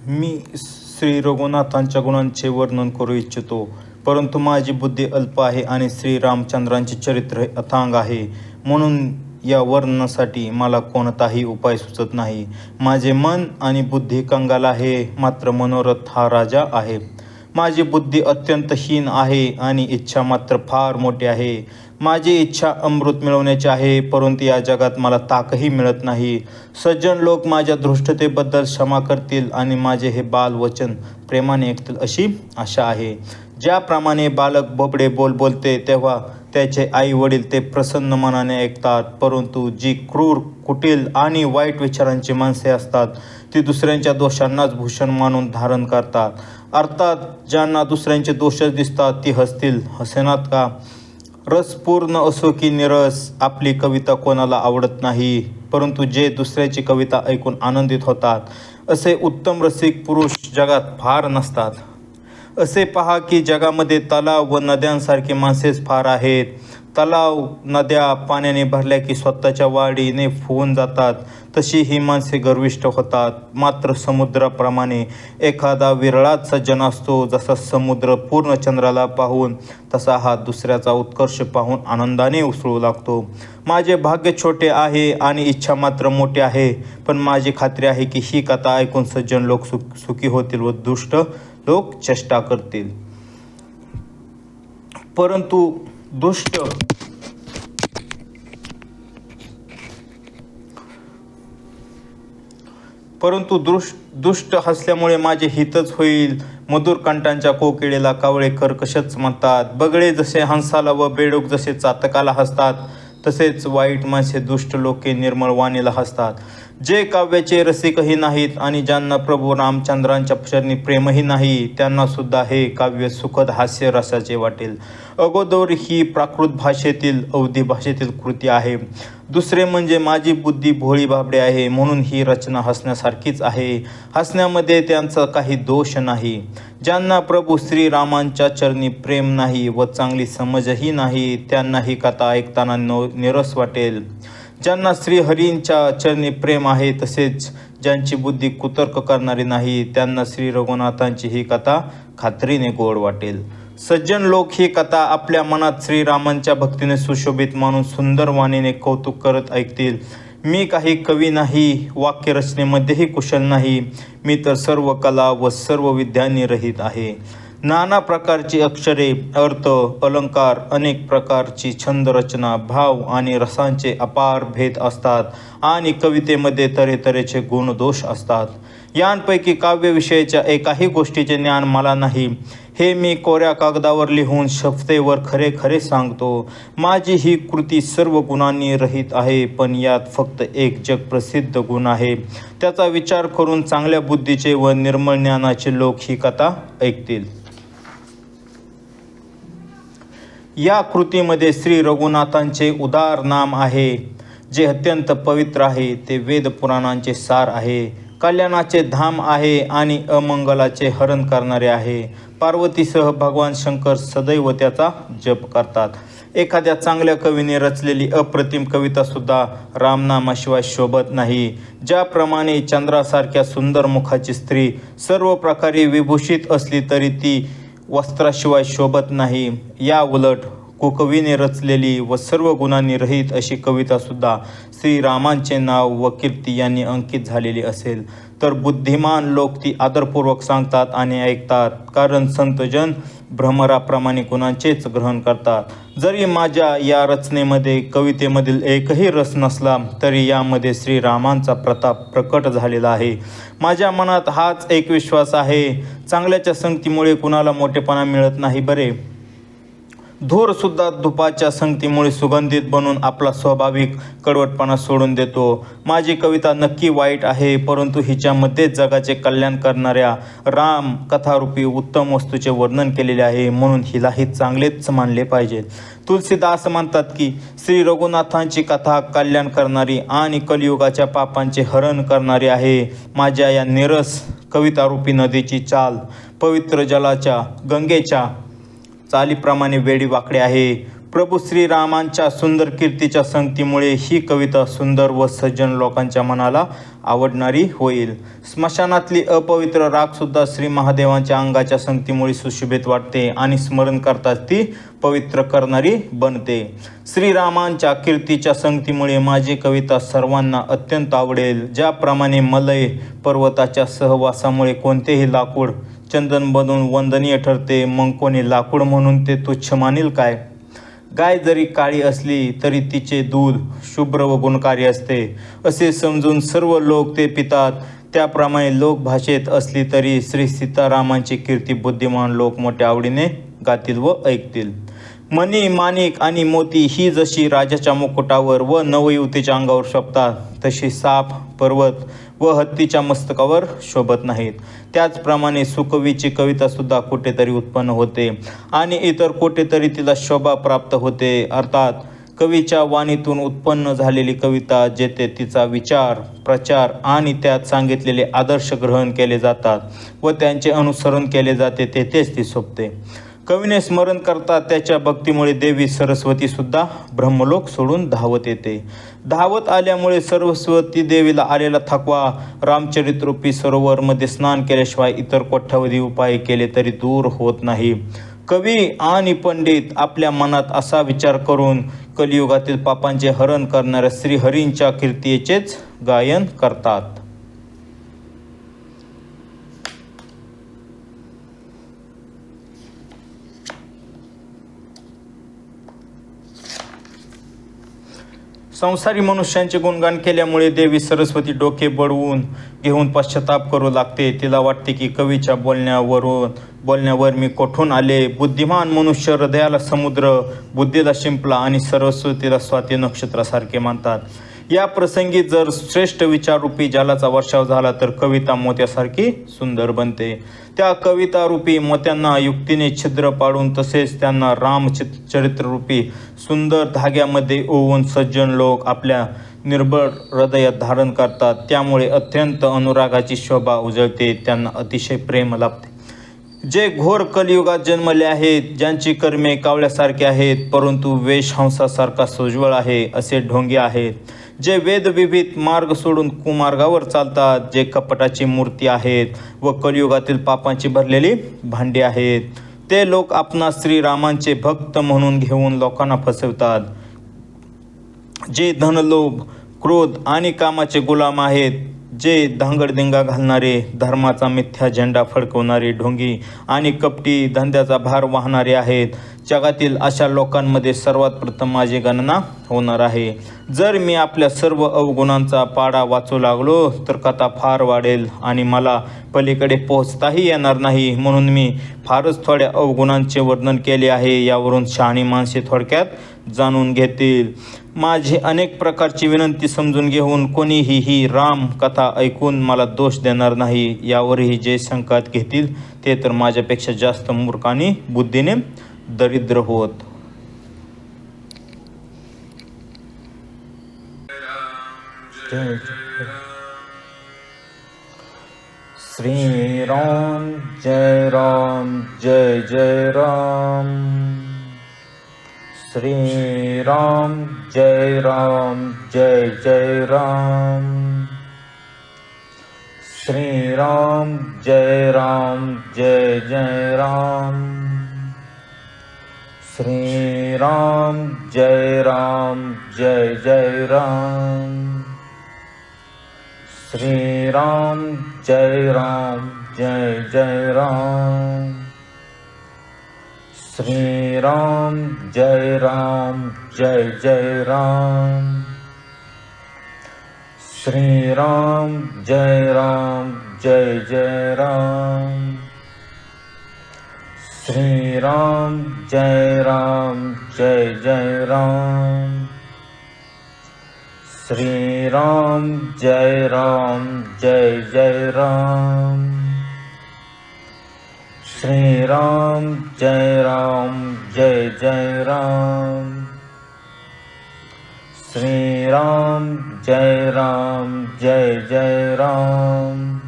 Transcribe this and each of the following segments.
मी श्री रघुनाथांच्या गुणांचे वर्णन करू इच्छितो, परंतु माझी बुद्धी अल्प आहे आणि श्री रामचंद्रांचे चरित्र अथांग आहे, म्हणून या वर्णनासाठी मला कोणताही उपाय सुचत नाही. माझे मन आणि बुद्धी कंगाल आहे, मात्र मनोरथ हा राजा आहे. माझी बुद्धी अत्यंत हीन आहे आणि इच्छा मात्र फार मोठी आहे. माझी इच्छा अमृत मिळवण्याची आहे, परंतु या जगात मला ताकही मिळत नाही. सज्जन लोक माझ्या धृष्टतेबद्दल क्षमा करतील आणि माझे हे बाल वचन प्रेमाने ऐकतील अशी आशा आहे. ज्याप्रमाणे बालक बोबडे बोलते तेव्हा त्याचे आई वडील ते प्रसन्न मनाने ऐकतात, परंतु जी क्रूर, कुटील आणि वाईट विचारांची माणसे असतात ती दुसऱ्यांच्या दोषांनाच भूषण मानून धारण करतात. अर्थात ज्यांना दुसऱ्यांचे दोषच दिसतात ती हसनात का? रसपूर्ण असो की निरस, आपली कविता कोणाला आवडत नाही, परंतु जे दुसऱ्याची कविता ऐकून आनंदित होतात असे उत्तम रसिक पुरुष जगात फार नसतात. असे पहा की जगामध्ये तलाव व नद्यांसारखे माणसेच फार आहेत. तलाव नद्या पाण्याने भरल्या की स्वतःच्या वाढीने फुवून जातात, तशी ही माणसे गर्विष्ठ होतात. मात्र समुद्राप्रमाणे एखादा विरळाच सज्जन असतो. जसा समुद्र पूर्ण चंद्राला पाहून तसा हा दुसऱ्याचा उत्कर्ष पाहून आनंदाने उसळू लागतो. माझे भाग्य छोटे आहे आणि इच्छा मात्र मोठी आहे, पण माझी खात्री आहे की ही कथा ऐकून सज्जन लोक सुखी होतील व दुष्ट लोक चेष्टा करतील. परंतु दुष्ट हसल्यामुळे माझे हितच होईल. मधुर कंठांच्या कोकिळेला कावळे कर्कशच म्हणतात. बगळे जसे हंसाला व बेडूक जसे चातकाला हसतात, तसेच वाईट माणसे दुष्ट लोके निर्मळ वाणीला हसतात. जे काव्याचे रसिकही नाहीत आणि ज्यांना प्रभू रामचंद्रांच्या चरणी प्रेमही नाही, त्यांना सुद्धा हे काव्य सुखद हास्य रसाचे वाटेल. अगोदर ही प्राकृत भाषेतील अवधी भाषेतील कृती आहे. दुसरे म्हणजे माझी बुद्धी भोळी भाबडी आहे, म्हणून ही रचना हसण्यासारखीच आहे. हसण्यामध्ये त्यांचा काही दोष नाही. ज्यांना प्रभू श्रीरामांच्या चरणी प्रेम नाही व चांगली समजही नाही, त्यांना ही कथा ऐकताना निरस वाटेल. ज्यांना श्रीहरींच्या चरणी प्रेम आहे, तसेच ज्यांची बुद्धी कुतर्क करणारी नाही, त्यांना श्री रघुनाथांची ही कथा खात्रीने गोड वाटेल. सज्जन लोक ही कथा आपल्या मनात श्रीरामांच्या भक्तीने सुशोभित मानून सुंदर वाणीने कौतुक करत ऐकतील. मी काही कवी नाही, वाक्यरचनेमध्येही कुशल नाही. मी तर सर्व कला व सर्व विद्यांनी रहित आहे. नाना प्रकारची अक्षरे, अर्थ, अलंकार, अनेक प्रकारची छंदरचना, भाव आणि रसांचे अपार भेद असतात आणि कवितेमध्ये तऱ्हेतऱ्हेचे गुणदोष असतात. यांपैकी काव्यविषयाच्या एकाही गोष्टीचे ज्ञान मला नाही. हे मी कोऱ्या कागदावर लिहून शपथेवर खरे खरे सांगतो. माझी ही कृती सर्व गुणांनी रहित आहे, पण यात फक्त एक जगप्रसिद्ध गुण आहे. त्याचा विचार करून चांगल्या बुद्धीचे व निर्मळ ज्ञानाचे लोक ही कथा ऐकतील. या कृतीमध्ये श्री रघुनाथांचे उदार नाम आहे, जे अत्यंत पवित्र आहे. ते वेद पुराणांचे सार आहे, कल्याणाचे धाम आहे आणि अमंगलाचे हरण करणारे आहे. पार्वतीसह भगवान शंकर सदैव त्याचा जप करतात. एखाद्या चांगल्या कवीने रचलेली अप्रतिम कवितासुद्धा रामनामाशिवाय शोभत नाही. ज्याप्रमाणे चंद्रासारख्या सुंदर मुखाची स्त्री सर्व प्रकारे विभूषित असली तरी ती वस्त्राशिवाय शोभत नाही, या उलट कुकवीने रचलेली व सर्व गुणांनी रहित अशी कवितासुद्धा श्रीरामांचे नाव व कीर्ती यांनी अंकित झालेली असेल तर बुद्धिमान लोक ती आदरपूर्वक सांगतात आणि ऐकतात, कारण संतजन भ्रमराप्रमाणे गुणांचेच ग्रहण करतात. जरी माझ्या या रचनेमध्ये कवितेमधील एकही रस नसला तरी यामध्ये श्रीरामांचा प्रताप प्रकट झालेला आहे. माझ्या मनात हाच एक विश्वास आहे, चांगल्याच्या संगतीमुळे कुणाला मोठेपणा मिळत नाही बरे. धूरसुद्धा धुपाच्या संगतीमुळे सुगंधित बनून आपला स्वाभाविक कडवटपणा सोडून देतो. माझी कविता नक्की वाईट आहे, परंतु हिच्यामध्ये जगाचे कल्याण करणाऱ्या राम कथारूपी उत्तम वस्तूचे वर्णन केलेले आहे, म्हणून हिलाही चांगलेच मानले पाहिजे. तुलसीदास म्हणतात की श्री रघुनाथांची कथा कल्याण करणारी आणि कलियुगाच्या पापांचे हरण करणारी आहे. माझ्या या निरस कवितारूपी नदीची चाल पवित्र जलाच्या गंगेच्या चालीप्रमाणे वेडी वाकडे आहे. प्रभू श्रीरामांच्या सुंदर कीर्तीच्या संगतीमुळे ही कविता सुंदर व सज्जन लोकांच्या मनाला आवडणारी होईल. स्मशानातली अपवित्र राखसुद्धा श्री महादेवांच्या अंगाच्या संगतीमुळे सुशोभित वाटते आणि स्मरण करताच ती पवित्र करणारी बनते. श्रीरामांच्या कीर्तीच्या संगतीमुळे माझी कविता सर्वांना अत्यंत आवडेल. ज्याप्रमाणे मलय पर्वताच्या सहवासामुळे कोणतेही लाकूड चंदन बनून वंदनीय ठरते, मग कोणी लाकूड म्हणून ते तुच्छ मानेल काय? गाय जरी काळी असली तरी तिचे दूध शुभ्र व गुणकारी असते असे समजून सर्व लोक ते पितात. त्याप्रमाणे लोकभाषेत असली तरी श्री सीतारामांची कीर्ती बुद्धिमान लोक मोठ्या आवडीने गातील व ऐकतील. मणी, माणिक आणि मोती ही जशी राजाच्या मुकुटावर व नवयुवतीच्या अंगावर शोभतात, तशी साप, पर्वत व हत्तीच्या मस्तकावर शोभत नाहीत. त्याचप्रमाणे सुकवीची कवितासुद्धा कुठेतरी उत्पन्न होते आणि इतर कुठेतरी तिला शोभा प्राप्त होते. अर्थात कवीच्या वाणीतून उत्पन्न झालेली कविता जेथे तिचा विचार, प्रचार आणि त्यात सांगितलेले आदर्श ग्रहण केले जातात व त्यांचे अनुसरण केले जाते तेथेच ती शोभते. कवीने स्मरण करता त्याच्या भक्तीमुळे देवी सरस्वतीसुद्धा ब्रह्मलोक सोडून धावत येते. धावत आल्यामुळे सरस्वती देवीला आलेला थकवा रामचरितरूपी सरोवरमध्ये स्नान केल्याशिवाय इतर कोट्यावधी उपाय केले तरी दूर होत नाही. कवी आणि पंडित आपल्या मनात असा विचार करून कलियुगातील पापांचे हरण करणाऱ्या श्रीहरींच्या कीर्तीचेच गायन करतात. संसारी मनुष्यांचे गुणगान केल्यामुळे देवी सरस्वती डोके बडवून घेऊन पश्चाताप करू लागते. तिला वाटते की कवीच्या बोलण्यावर मी कोठून आले. बुद्धिमान मनुष्य हृदयाला समुद्र, बुद्धीला शिंपला आणि सरस्वतीला स्वाती नक्षत्रासारखे मानतात. या प्रसंगी जर श्रेष्ठ विचाररूपी जलाचा वर्षाव झाला तर कविता मोत्यासारखी सुंदर बनते. त्या कवितारूपी मोत्यांना युक्तीने छिद्र पाडून तसेच त्यांना रामचरित्ररूपी सुंदर धाग्यामध्ये ओवून सज्जन लोक आपल्या निर्भळ हृदयात धारण करतात. त्यामुळे अत्यंत अनुरागाची शोभा उजळते, त्यांना अतिशय प्रेम लाभते. जे घोर कलियुगात जन्मले आहेत, ज्यांची कर्मे कावळ्यासारखी आहेत परंतु वेश हंसासारखा सोज्वळ आहे, असे ढोंगी आहेत. जे वेदविभीत मार्ग सोडून कुमार्गावर चालतात, जे कपटाची मूर्ती आहेत व कलियुगातील पापांची भरलेली भांडी आहेत, ते लोक आपणास श्रीरामांचे भक्त म्हणून घेऊन लोकांना फसवतात. जे धनलोभ, क्रोध आणि कामाचे गुलाम आहेत, जे धांगडधिंगा घालणारे, धर्माचा मिथ्या झेंडा फडकवणारे ढोंगी आणि कपटी धंद्याचा भार वाहणारे आहेत, जगातील अशा लोकांमध्ये सर्वात प्रथम माझी गणना होणार आहे. जर मी आपल्या सर्व अवगुणांचा पाडा वाचू लागलो तर कथा फार वाढेल आणि मला पलीकडे पोहोचताही येणार नाही. म्हणून मी फारच थोड्या अवगुणांचे वर्णन केले आहे. यावरून शहाणी माणसे थोडक्यात जाणून घेतील. माझी अनेक प्रकारची विनंती समजून घेऊन कोणीही ही राम कथा ऐकून मला दोष देणार नाही. यावरही जे संकेत घेतील ते तर माझ्यापेक्षा जास्त मूर्ख आणि बुद्धीने दरिद्र होत. श्री राम जय राम जय जय राम. श्री राम जय राम जय जय राम. श्री राम जय राम जय जय राम. श्री राम जय राम जय जय राम. श्री राम जय राम जय जय राम. श्री राम जय राम जय जय राम. श्री राम जय राम जय जय राम. श्री राम जय राम जय जय राम. श्री राम जय राम जय जय राम. श्री राम जय राम जय जय राम. श्री राम जय राम जय जय राम.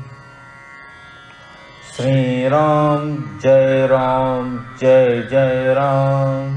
श्री राम जय राम जय जय Ram.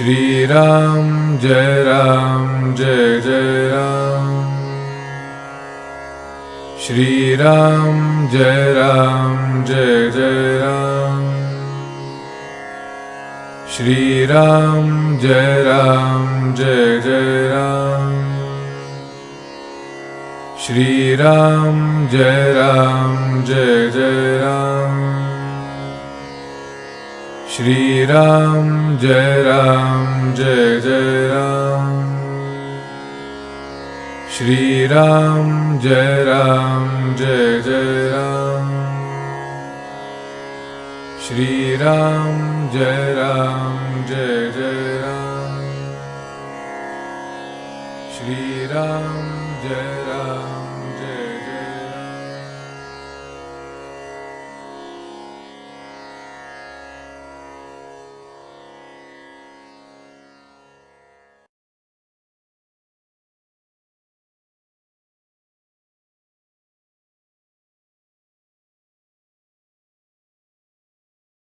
Shri Ram Jai Ram Jai Jai Ram. Shri Ram Jai Ram Jai Jai Ram. Shri Ram Jai Ram Jai Jai Ram. Shri Ram Jai Ram Jai Jai Ram. Shri Ram Jai Ram Jai Jai Ram. Shri Ram Jai Ram Jai Jai Ram. Shri Ram Jai Ram Jai Jai Ram. Shri Ram Jai Ram